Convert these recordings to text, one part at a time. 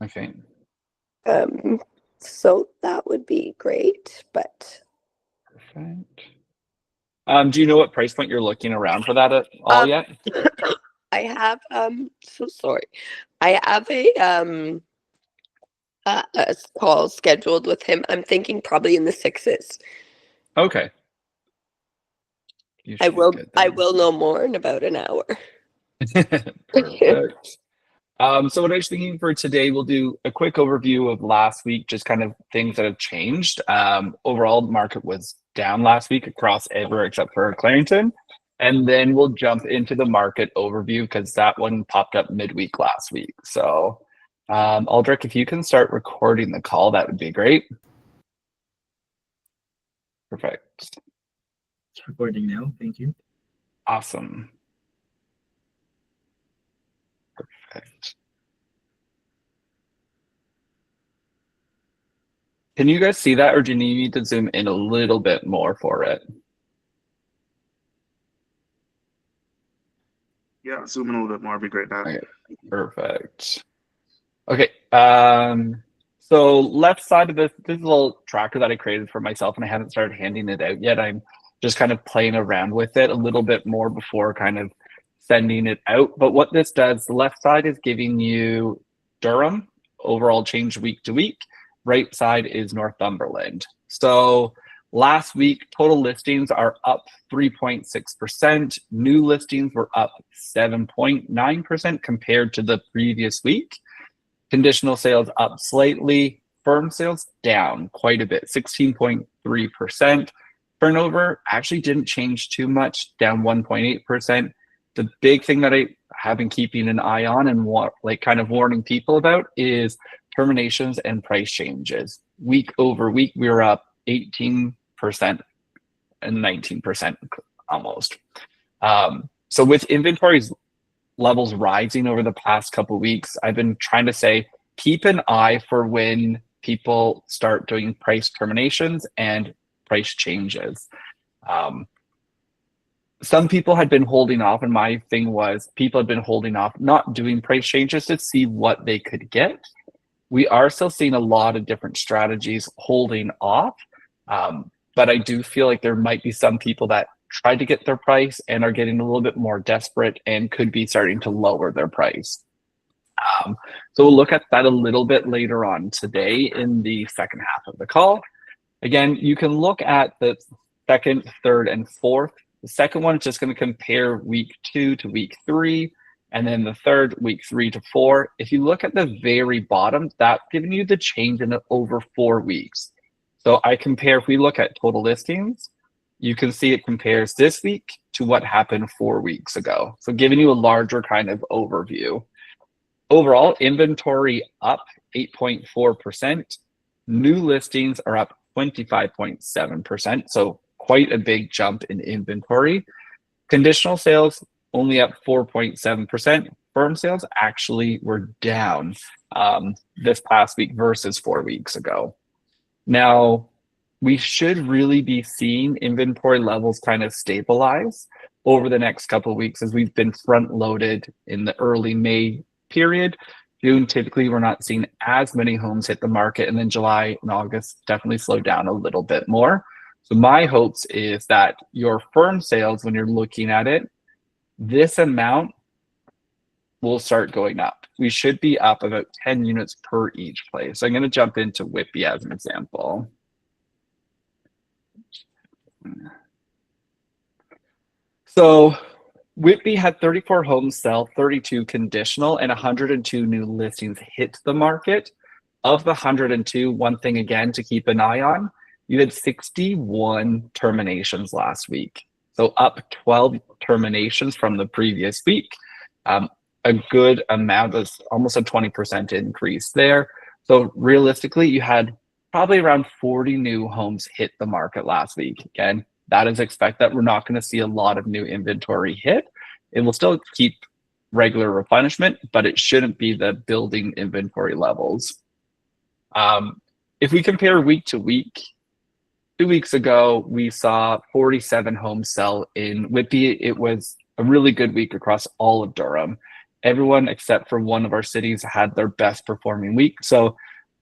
Okay. So that would be great, but Perfect. Do you know what price point you're looking around for that at all um, yet? I have so sorry. I have a call scheduled with him. I'm thinking probably in the sixes. Okay. You I should be will good I then. will know more in about an hour. Perfect. So what I was thinking for today, we'll do a quick overview of last week, just kind of things that have changed. Overall, the market was down last week across everywhere except for Clarington. And then we'll jump into the market overview because that one popped up midweek last week. So Aldrich, if you can start recording the call, that would be great. Perfect. It's recording now. Thank you. Awesome. Perfect. Can you guys see that, or do you need to zoom in a little bit more for it? Yeah, zoom in a little bit more would be great, Matt. Okay, perfect. Okay, so left side of this is a little tracker that I created for myself, and I haven't started handing it out yet. I'm just kind of playing around with it a little bit more before kind of sending it out. But what this does, the left side is giving you Durham, overall change week to week. Right side is Northumberland. So last week, total listings are up 3.6%. New listings were up 7.9% compared to the previous week. Conditional sales up slightly. Firm sales down quite a bit, 16.3%. Turnover actually didn't change too much, down 1.8%. The big thing that I have been keeping an eye on and kind of warning people about is terminations and price changes. Week over week, we were up 18% and 19% almost. So with inventories levels rising over the past couple of weeks, I've been trying to say, keep an eye for when people start doing price terminations and price changes. Some people had been holding off, and my thing was people had been holding off, not doing price changes to see what they could get. We are still seeing a lot of different strategies holding off, but I do feel like there might be some people that tried to get their price and are getting a little bit more desperate and could be starting to lower their price. So we'll look at that a little bit later on today in the second half of the call. Again, you can look at the second, third, and fourth. The second one is just going to compare week 2 to week 3, and then the third, week 3 to 4. If you look at the very bottom, that's giving you the change in over 4 weeks. So I compare, if we look at total listings, you can see it compares this week to what happened 4 weeks ago. So giving you a larger kind of overview. Overall, inventory up 8.4%. New listings are up 25.7%. So quite a big jump in inventory. Conditional sales only up 4.7%. Firm sales actually were down this past week versus 4 weeks ago. Now, we should really be seeing inventory levels kind of stabilize over the next couple of weeks as we've been front loaded in the early May period. June, typically, we're not seeing as many homes hit the market, and then July and August definitely slow down a little bit more. So my hopes is that your firm sales, when you're looking at it, this amount will start going up. We should be up about 10 units per each place. So I'm going to jump into Whitby as an example. So Whitby had 34 homes sell, 32 conditional, and 102 new listings hit the market. Of the 102, one thing again to keep an eye on, you had 61 terminations last week. So up 12 terminations from the previous week. A good amount, of almost a 20% increase there. So realistically, you had probably around 40 new homes hit the market last week. Again, that is expect that we're not going to see a lot of new inventory hit. It will still keep regular replenishment, but it shouldn't be the building inventory levels. If we compare week to week, 2 weeks ago, we saw 47 homes sell in Whitby. It was a really good week across all of Durham. everyone except for one of our cities had their best performing week. So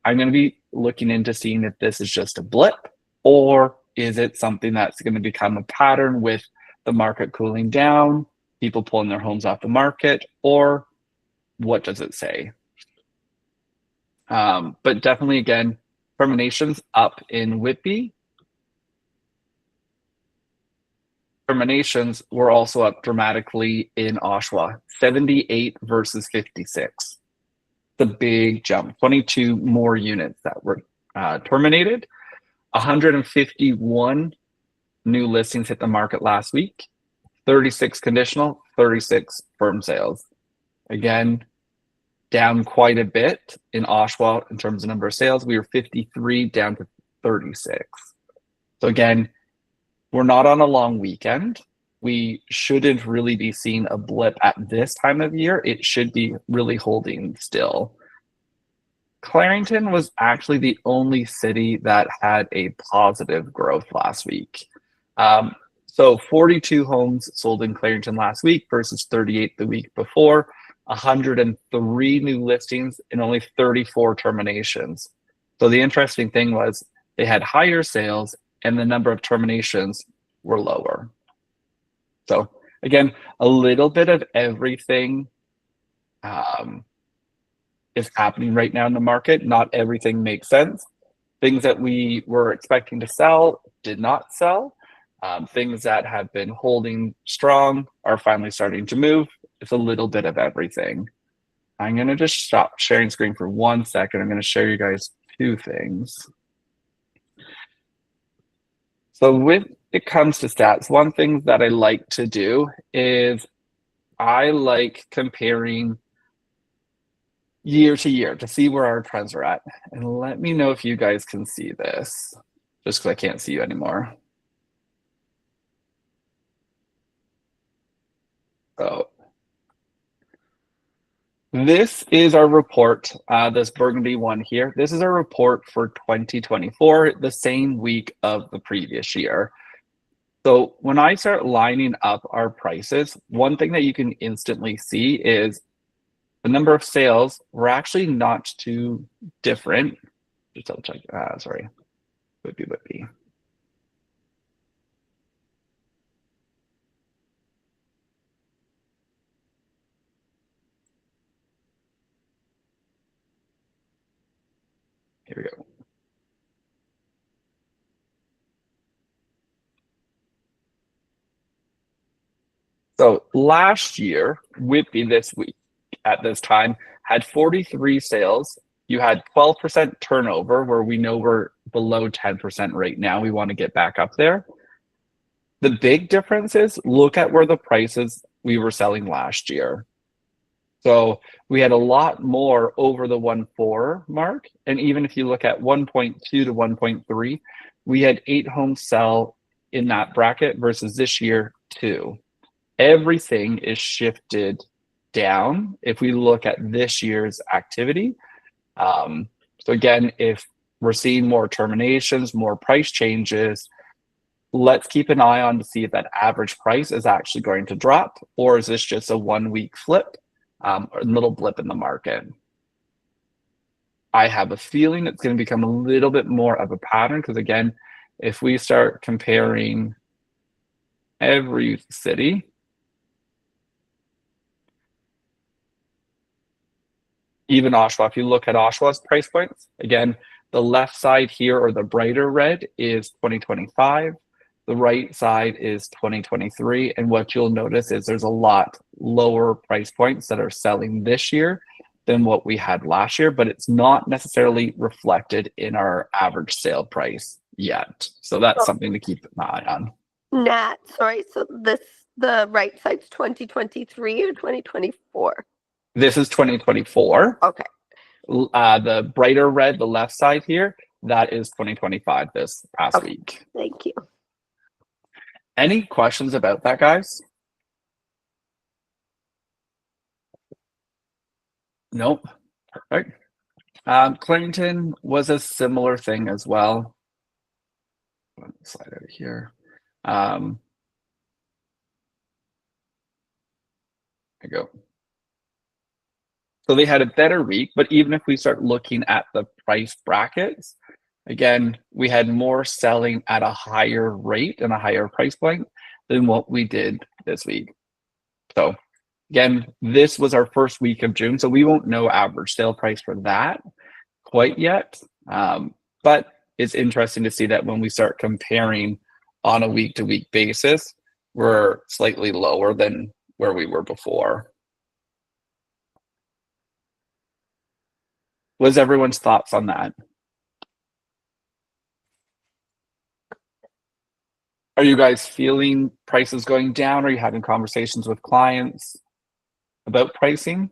I'm going to be looking into seeing if this is just a blip, or is it something that's going to become a pattern with the market cooling down, people pulling their homes off the market, or what does it say? But definitely, again, terminations up in Whitby. Terminations were also up dramatically in Oshawa, 78 versus 56. The big jump, 22 more units that were terminated. 151 new listings hit the market last week, 36 conditional, 36 firm sales. Again, down quite a bit in Oshawa in terms of number of sales. We were 53 down to 36. So again, we're not on a long weekend. We shouldn't really be seeing a blip at this time of year. It should be really holding still. Clarington was actually the only city that had a positive growth last week. So 42 homes sold in Clarington last week versus 38 the week before, 103 new listings and only 34 terminations. So the interesting thing was they had higher sales and the number of terminations were lower. So again, a little bit of everything is happening right now in the market. Not everything makes sense. Things that we were expecting to sell did not sell. Things that have been holding strong are finally starting to move. It's a little bit of everything. I'm going to just stop sharing screen for 1 second. I'm going to show you guys two things. So when it comes to stats, one thing that I like to do is I like comparing year to year to see where our trends are at. And let me know if you guys can see this, just because I can't see you anymore. So this is our report, this burgundy one here. This is our report for 2024, the same week of the previous year. So when I start lining up our prices, one thing that you can instantly see is the number of sales were actually not too different. Just double check. Sorry. Whippy. Here we go. So last year, Whitby this week at this time had 43 sales. You had 12% turnover, where we know we're below 10% right now. We want to get back up there. The big difference is look at where the prices we were selling last year. So we had a lot more over the 1.4 mark. And even if you look at 1.2 to 1.3, we had 8 homes sell in that bracket versus this year 2. Everything is shifted down if we look at this year's activity. So again, if we're seeing more terminations, more price changes, let's keep an eye on to see if that average price is actually going to drop, or is this just a 1 week flip, or a little blip in the market. I have a feeling it's going to become a little bit more of a pattern, because again, if we start comparing every city, even Oshawa, if you look at Oshawa's price points, again, the left side here, or the brighter red, is 2025. The right side is 2023. And what you'll notice is there's a lot lower price points that are selling this year than what we had last year, but it's not necessarily reflected in our average sale price yet. So that's something to keep an eye on. Nat, sorry, so the right side's 2023 or 2024? This is 2024. Okay. The brighter red, the left side here, that is 2025 this past week. Thank you. Any questions about that, guys? Nope. Perfect. Clinton was a similar thing as well. Slide out here. There you go. So they had a better week, but even if we start looking at the price brackets, again, we had more selling at a higher rate and a higher price point than what we did this week. So again, this was our first week of June, so we won't know average sale price for that quite yet. But it's interesting to see that when we start comparing on a week-to-week basis, we're slightly lower than where we were before. What is everyone's thoughts on that? Are you guys feeling prices going down? Are you having conversations with clients about pricing?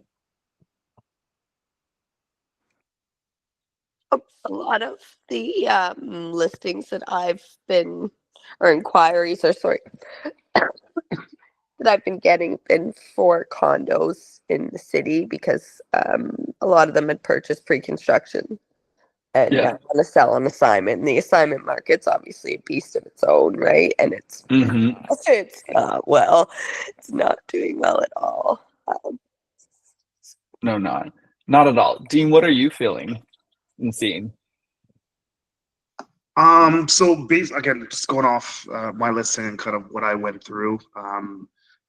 A lot of the listings that I've been, or inquiries, or sorry, that I've been getting been for condos in the city because a lot of them had purchased pre-construction and Yeah. want to sell on assignment. And the assignment market's obviously a beast of its own, right? And it's not well. It's not doing well at all. No, not at all. Dean, what are you feeling and seeing? So again, just going off my listing and kind of what I went through.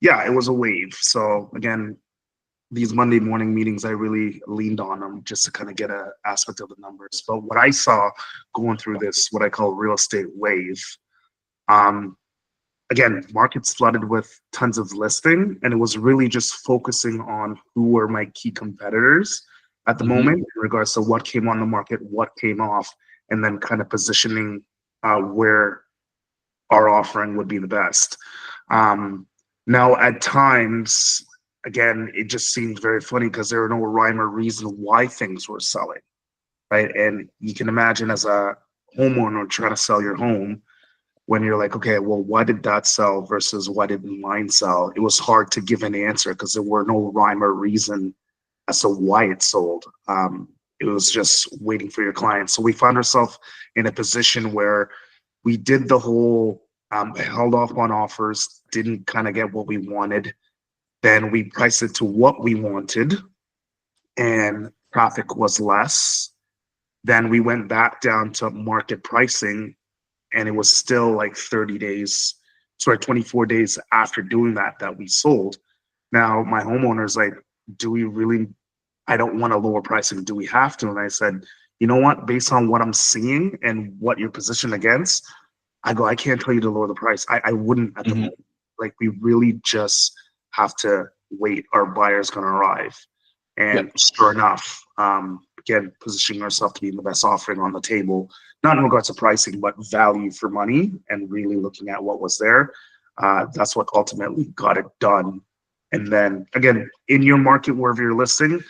Yeah, it was a wave. So again, these Monday morning meetings, I really leaned on them just to kind of get an aspect of the numbers. But what I saw going through this, what I call real estate wave, again, markets flooded with tons of listing, and it was really just focusing on who were my key competitors at the moment in regards to what came on the market, what came off, and then kind of positioning where our offering would be the best. Now, at times, again, it just seemed very funny because there were no rhyme or reason why things were selling, right? And you can imagine as a homeowner trying to sell your home, when you're like, okay, well, why did that sell versus why didn't mine sell? It was hard to give an answer because there were no rhyme or reason as to why it sold. It was just waiting for your client. So we found ourselves in a position where we did the whole held off on offers, didn't kind of get what we wanted. Then we priced it to what we wanted, and traffic was less. Then we went back down to market pricing, and it was still like 24 days after doing that we sold. Now my homeowner's like, do we really, I don't want to lower pricing. Do we have to? And I said, you know what, based on what I'm seeing and what you're positioned against, I can't tell you to lower the price. I wouldn't at the moment. Like, we really just have to wait. Our buyer's going to arrive. And sure enough, again, positioning ourselves to be the best offering on the table, not in regards to pricing, but value for money, and really looking at what was there. That's what ultimately got it done. And then again, in your market, wherever you're listing,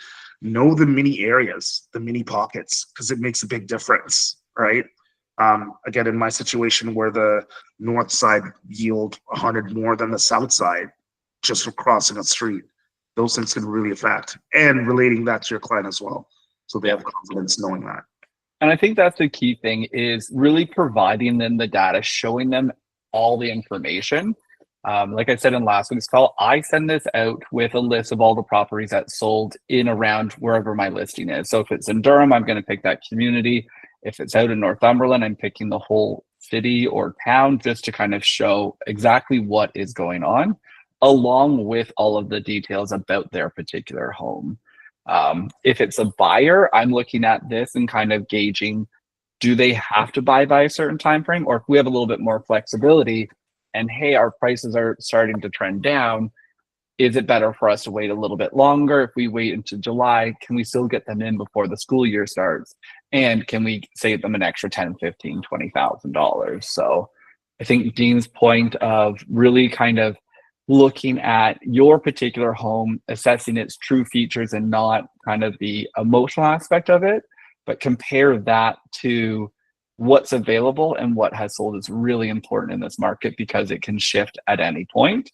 know the mini areas, the mini pockets, because it makes a big difference, right? Again, in my situation where the north side yield 100 more than the south side, just for crossing a street, those things can really affect, and relating that to your client as well. So they have confidence knowing that. And I think that's the key thing, is really providing them the data, showing them all the information. Like I said in last week's call, I send this out with a list of all the properties that sold in around wherever my listing is. So if it's in Durham, I'm going to pick that community. If it's out in Northumberland, I'm picking the whole city or town, just to kind of show exactly what is going on, along with all of the details about their particular home. If it's a buyer, I'm looking at this and kind of gauging, do they have to buy by a certain time frame? Or if we have a little bit more flexibility and, hey, our prices are starting to trend down, is it better for us to wait a little bit longer? If we wait into July, can we still get them in before the school year starts? And can we save them an extra $10,000, $15,000, $20,000? So I think Dean's point of really kind of looking at your particular home, assessing its true features and not kind of the emotional aspect of it, but compare that to what's available and what has sold is really important in this market, because it can shift at any point.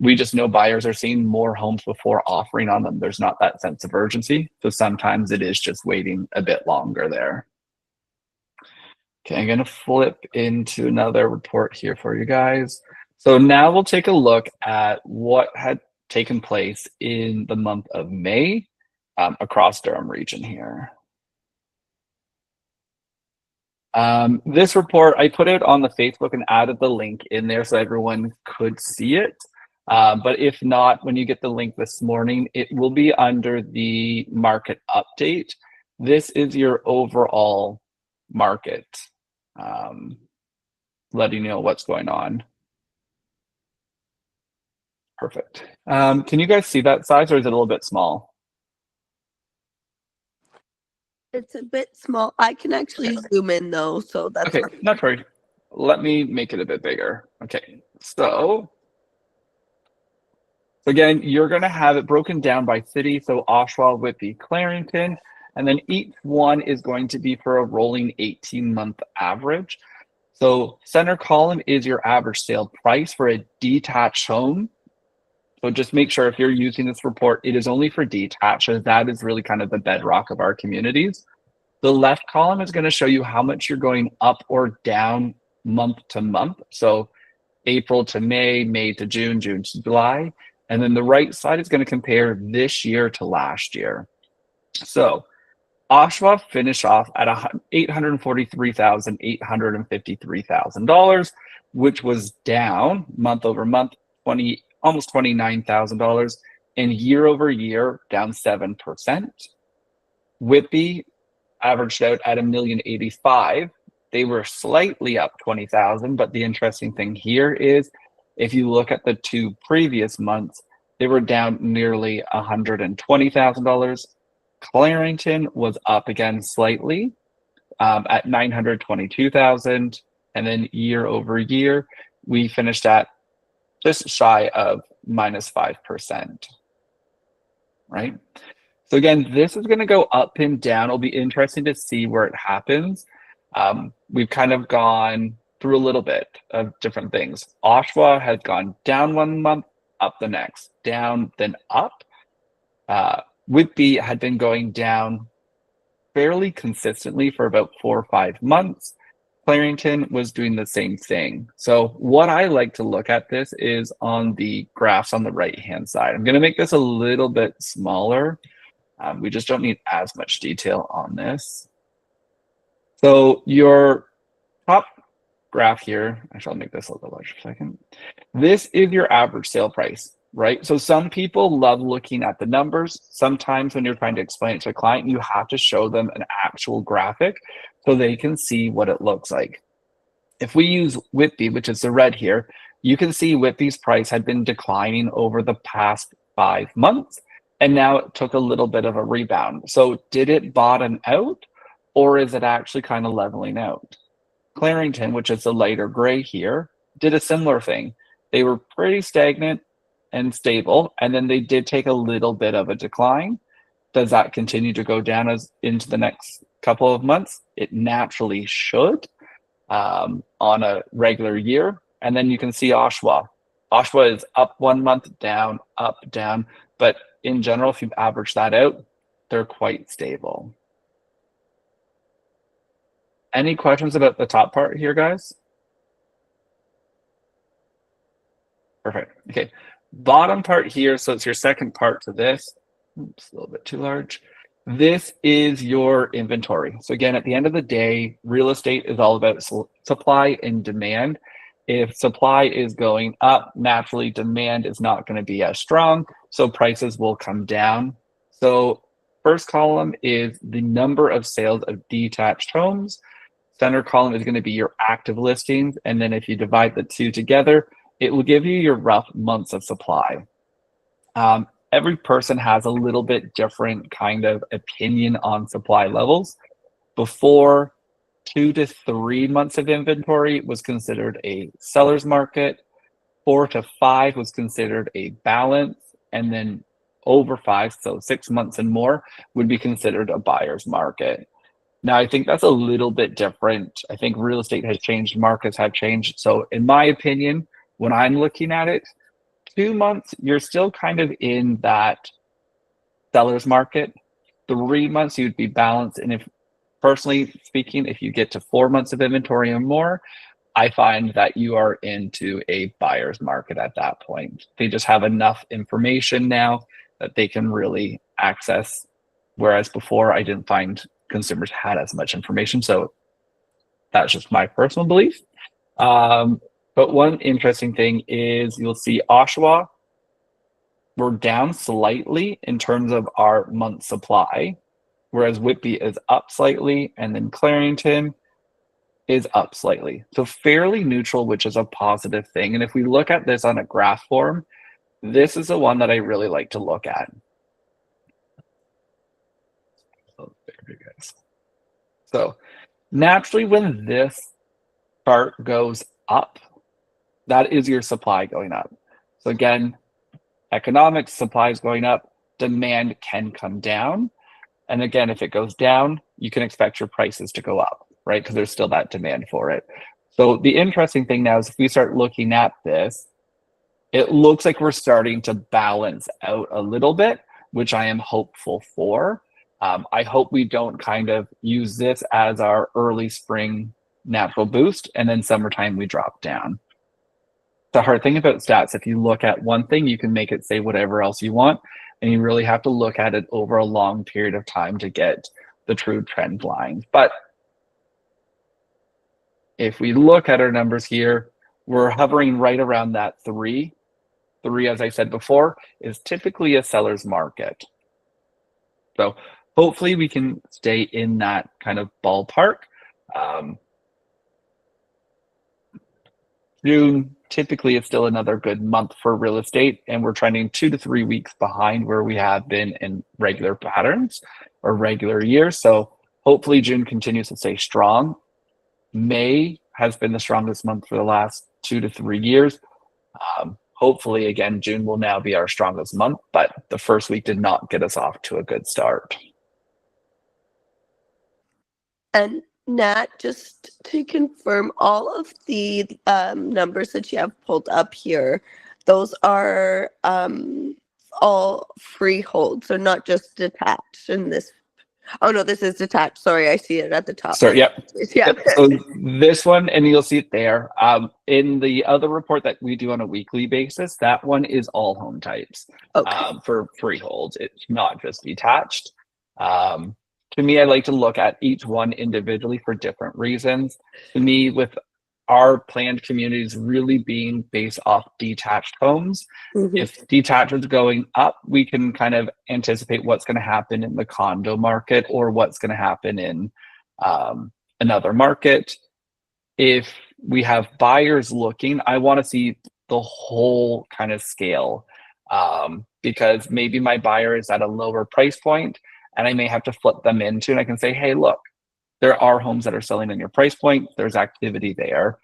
We just know buyers are seeing more homes before offering on them. There's not that sense of urgency. So sometimes it is just waiting a bit longer there. Okay, I'm going to flip into another report here for you guys. So now we'll take a look at what had taken place in the month of May across Durham region here. This report, I put it on the Facebook and added the link in there so everyone could see it. But if not, when you get the link this morning, it will be under the market update. This is your overall market, letting you know what's going on. Perfect. Can you guys see that size, or is it a little bit small? It's a bit small. I can actually zoom in though, so that's Okay, not worry. Let me make it a bit bigger. Okay, so again, you're going to have it broken down by city. So Oshawa, Whitby, Clarington, and then each one is going to be for a rolling 18-month average. So center column is your average sale price for a detached home. So just make sure if you're using this report, it is only for detached, as that is really kind of the bedrock of our communities. The left column is going to show you how much you're going up or down month to month. So April to May, May to June, June to July. And then the right side is going to compare this year to last year. So Oshawa finished off at $843,853,000, which was down month over month, almost $29,000, and year over year down 7%. Whitby averaged out at $1,085,000. They were slightly up 20,000, but the interesting thing here is if you look at the 2 previous months, they were down nearly $120,000. Clarington was up again slightly at $922,000, and then year over year, we finished at just shy of -5%, right? So again, this is going to go up and down. It'll be interesting to see where it happens. We've kind of gone through a little bit of different things. Oshawa has gone down one month, up the next, down, then up. Whitby had been going down fairly consistently for about 4 or 5 months. Clarington was doing the same thing. So what I like to look at this is on the graphs on the right-hand side. I'm going to make this a little bit smaller. We just don't need as much detail on this. So your top graph here, actually I'll make this a little larger for a second. This is your average sale price, right? So some people love looking at the numbers. Sometimes when you're trying to explain it to a client, you have to show them an actual graphic so they can see what it looks like. If we use Whitby, which is the red here, you can see Whitby's price had been declining over the past 5 months, and now it took a little bit of a rebound. So did it bottom out, or is it actually kind of leveling out? Clarington, which is the lighter gray here, did a similar thing. They were pretty stagnant and stable, and then they did take a little bit of a decline. Does that continue to go down as into the next couple of months? It naturally should on a regular year. And then you can see Oshawa. Oshawa is up 1 month, down, up, down. But in general, if you average that out, they're quite stable. Any questions about the top part here, guys? Perfect. Okay. Bottom part here, so it's your second part to this. Oops, a little bit too large. This is your inventory. So again, at the end of the day, real estate is all about supply and demand. If supply is going up, naturally demand is not going to be as strong, so prices will come down. So first column is the number of sales of detached homes. Center column is going to be your active listings. And then if you divide the two together, it will give you your rough months of supply. Every person has a little bit different kind of opinion on supply levels. Before, 2 to 3 months of inventory was considered a seller's market. 4 to 5 was considered a balance. And then over 5, so 6 months and more, would be considered a buyer's market. Now, I think that's a little bit different. I think real estate has changed, markets have changed. So in my opinion, when I'm looking at it, 2 months, you're still kind of in that seller's market. 3 months, you'd be balanced. And if personally speaking, if you get to 4 months of inventory or more, I find that you are into a buyer's market at that point. They just have enough information now that they can really access Whereas before, I didn't find consumers had as much information. So that's just my personal belief. But one interesting thing is you'll see Oshawa, we're down slightly in terms of our month supply, whereas Whitby is up slightly, and then Clarington is up slightly. So fairly neutral, which is a positive thing. And if we look at this on a graph form, this is the one that I really like to look at. So naturally, when this chart goes up, that is your supply going up. So again, economic supply is going up, demand can come down. And again, if it goes down, you can expect your prices to go up, right? Because there's still that demand for it. So the interesting thing now is if we start looking at this, it looks like we're starting to balance out a little bit, which I am hopeful for. I hope we don't kind of use this as our early spring natural boost, and then summertime we drop down. The hard thing about stats, if you look at one thing, you can make it say whatever else you want, and you really have to look at it over a long period of time to get the true trend line. But if we look at our numbers here, we're hovering right around that 3. 3, as I said before, is typically a seller's market. So hopefully we can stay in that kind of ballpark. June typically is still another good month for real estate, and we're trending 2 to 3 weeks behind where we have been in regular patterns or regular years. So hopefully June continues to stay strong. May has been the strongest month for the last 2 to 3 years. Hopefully, again, June will now be our strongest month, but the first week did not get us off to a good start. And Nat, just to confirm, all of the numbers that you have pulled up here, those are all freehold, so not just detached in this. Oh no, this is detached. Sorry, I see it at the top. So yeah. Yeah. So this one, and you'll see it there. In the other report that we do on a weekly basis, that one is all home types. Okay. For freeholds. It's not just detached. To me, I like to look at each one individually for different reasons. To me, with our planned communities really being based off detached homes, Mhm. if detached is going up, we can kind of anticipate what's going to happen in the condo market or what's going to happen in another market. If we have buyers looking, I want to see the whole kind of scale, because maybe my buyer is at a lower price point and I may have to flip them into, and I can say, hey, look, there are homes that are selling in your price point. There's activity there.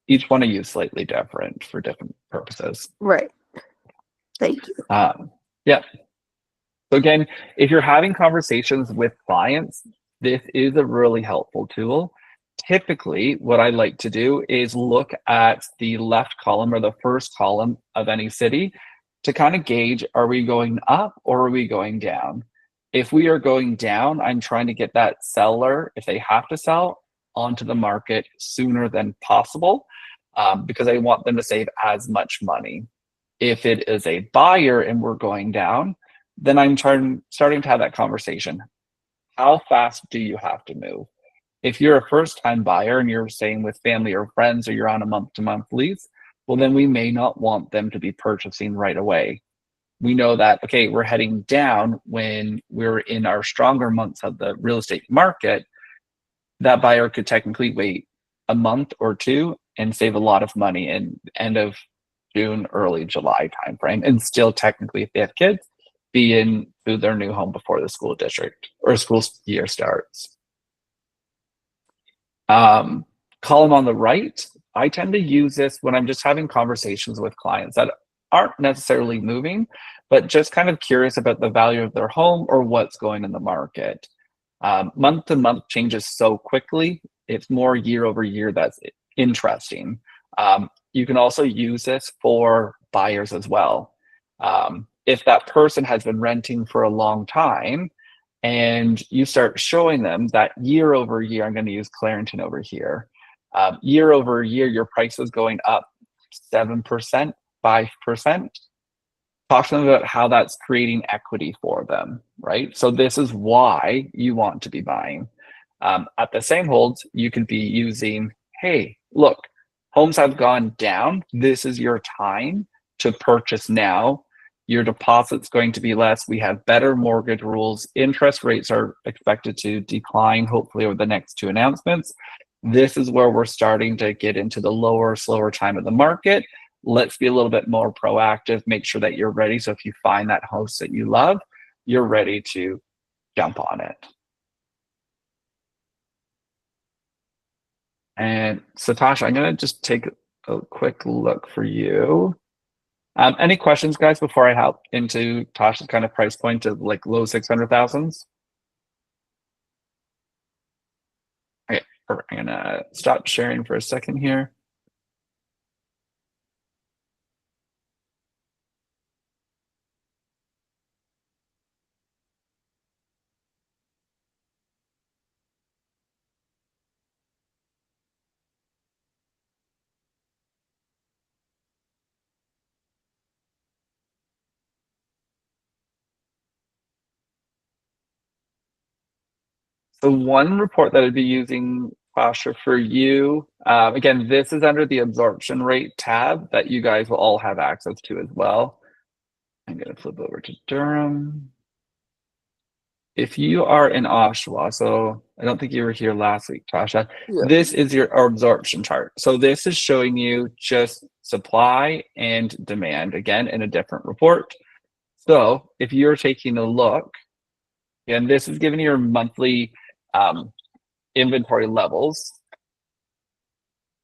Each one of you is slightly different for different purposes. Right. Thank you. Yeah. So again, if you're having conversations with clients, this is a really helpful tool. Typically, what I like to do is look at the left column or the first column of any city to kind of gauge, are we going up or are we going down? If we are going down, I'm trying to get that seller, if they have to sell, onto the market sooner than possible, because I want them to save as much money. If it is a buyer and we're going down, then I'm starting to have that conversation. How fast do you have to move? If you're a first-time buyer and you're staying with family or friends, or you're on a month-to-month lease, well, then we may not want them to be purchasing right away. We know that, okay, we're heading down when we're in our stronger months of the real estate market. That buyer could technically wait a month or two and save a lot of money in end of June, early July timeframe, and still technically, if they have kids, be into their new home before the school district or school year starts. Column on the right, I tend to use this when I'm just having conversations with clients that aren't necessarily moving, but just kind of curious about the value of their home or what's going in the market. Month to month changes so quickly. It's more year over year that's interesting. You can also use this for buyers as well. If that person has been renting for a long time and you start showing them that year over year, I'm going to use Clarington over here, year over year, your price is going up 7%, 5%. talk to them about how that's creating equity for them, right? So this is why you want to be buying. At the same holds, you could be using, hey, look, homes have gone down. This is your time to purchase now. Your deposit's going to be less. We have better mortgage rules. Interest rates are expected to decline, hopefully, over the next 2 announcements. This is where we're starting to get into the lower, slower time of the market. Let's be a little bit more proactive, make sure that you're ready. So if you find that house that you love, you're ready to jump on it. And Satasha, I'm going to just take a quick look for you. Any questions, guys, before I hop into Tasha's kind of price point of like low 600,000s? Okay, perfect. I'm going to stop sharing for a second here. The one report that I'd be using, Pasha, for you, again, this is under the absorption rate tab that you guys will all have access to as well. I'm going to flip over to Durham. If you are in Oshawa, so I don't think you were here last week, Tasha, Yeah. this is your absorption chart. So this is showing you just supply and demand, again, in a different report. So if you're taking a look, and this is giving you your monthly inventory levels.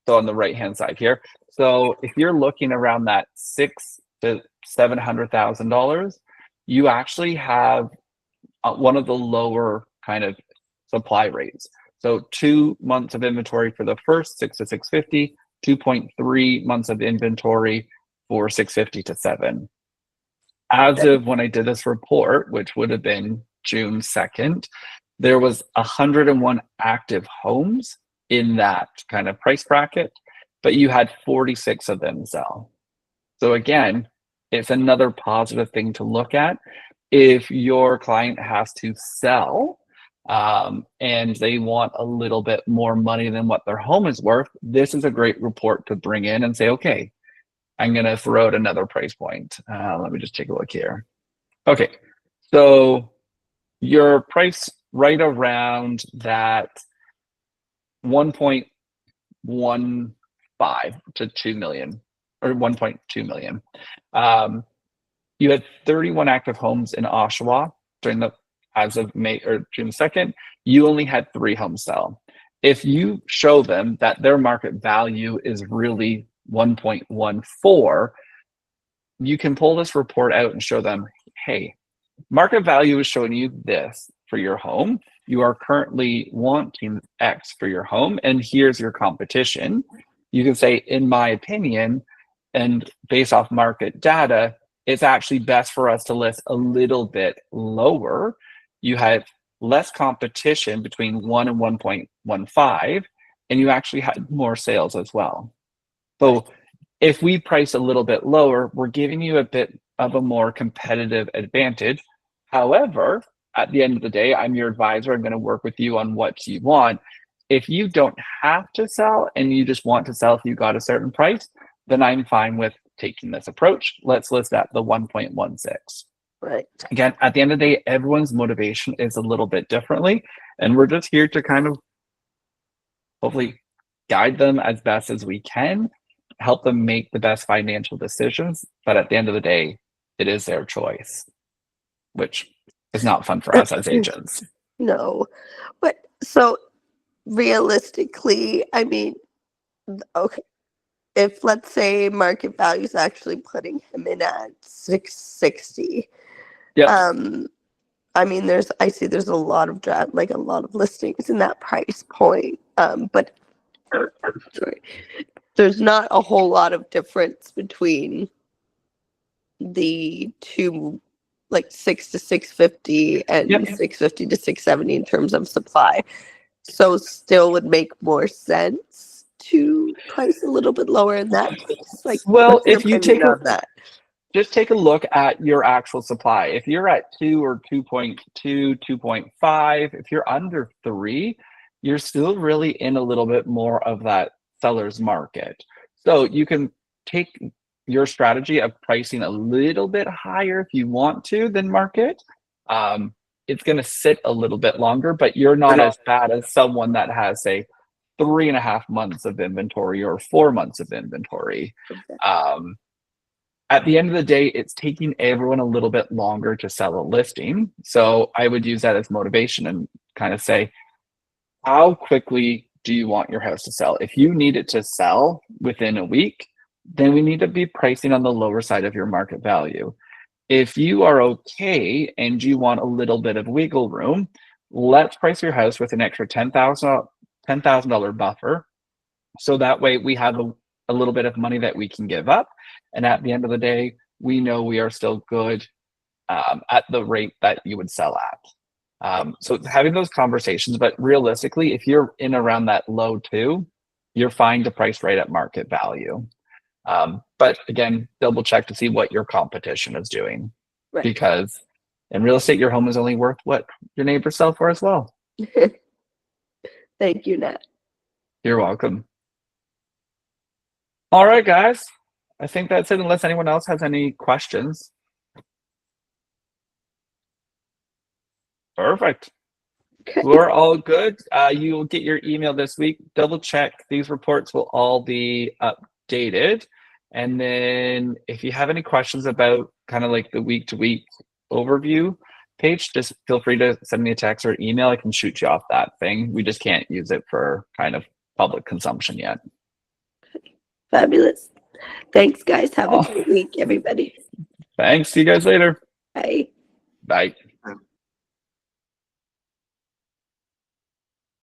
So on the right-hand side here. So if you're looking around that $600,000 to $700,000, you actually have one of the lower kind of supply rates. So 2 months of inventory for the first 6 to 650, 2.3 months of inventory for 650 to 7. As of when I did this report, which would have been June 2nd, there was 101 active homes in that kind of price bracket, but you had 46 of them sell. So again, it's another positive thing to look at. If your client has to sell and they want a little bit more money than what their home is worth, this is a great report to bring in and say, okay, I'm going to throw out another price point. Let me just take a look here. Okay, so your price right around that 1.15 to 2 million or 1.2 million. You had 31 active homes in Oshawa as of May or June 2nd. You only had 3 homes sell. If you show them that their market value is really 1.14, you can pull this report out and show them, hey, market value is showing you this for your home. You are currently wanting X for your home, and here's your competition. You can say, in my opinion, and based off market data, it's actually best for us to list a little bit lower. You have less competition between 1 and 1.15, and you actually had more sales as well. So if we price a little bit lower, we're giving you a bit of a more competitive advantage. However, at the end of the day, I'm your advisor. I'm going to work with you on what you want. If you don't have to sell and you just want to sell if you got a certain price, then I'm fine with taking this approach. Let's list at the 1.16. Right. Again, at the end of the day, everyone's motivation is a little bit differently, and we're just here to kind of hopefully guide them as best as we can, help them make the best financial decisions. But at the end of the day, it is their choice, which is not fun for us as agents. No, but so realistically, I mean, okay, if let's say market value is actually putting him in at 660, Yeah. I mean, I see there's a lot of a lot of listings in that price point, but sorry, there's not a whole lot of difference between the two, like 6 to 650 and Yep. 650 to 670 in terms of supply. So still would make more sense to price a little bit lower in that case. Like, Well, what's your if you opinion take on that? just take a look at your actual supply. If you're at 2 or 2.2, 2.5, if you're under 3, you're still really in a little bit more of that seller's market. So you can take your strategy of pricing a little bit higher if you want to than market. It's going to sit a little bit longer, but you're not as bad as someone that has, say, 3.5 months of inventory or 4 months of inventory. Exactly. At the end of the day, it's taking everyone a little bit longer to sell a listing. So I would use that as motivation and kind of say, how quickly do you want your house to sell? If you need it to sell within a week, then we need to be pricing on the lower side of your market value. If you are okay and you want a little bit of wiggle room, let's price your house with an extra $10,000 buffer. So that way we have a little bit of money that we can give up. And at the end of the day, we know we are still good at the rate that you would sell at. So having those conversations, but realistically, if you're in around that low 2, you're fine to price right at market value. But again, double check to see what your competition is doing. Right. Because in real estate, your home is only worth what your neighbors sell for as well. Thank you, Nat. You're welcome. All right, guys. I think that's it, unless anyone else has any questions. Perfect. Okay. We're all good. You'll get your email this week. Double check. These reports will all be updated. And then if you have any questions about kind of like the week-to-week overview page, just feel free to send me a text or email. I can shoot you off that thing. We just can't use it for kind of public consumption yet. Fabulous. Thanks, guys. Have a great week, everybody. Thanks. See you guys later. Bye. Bye.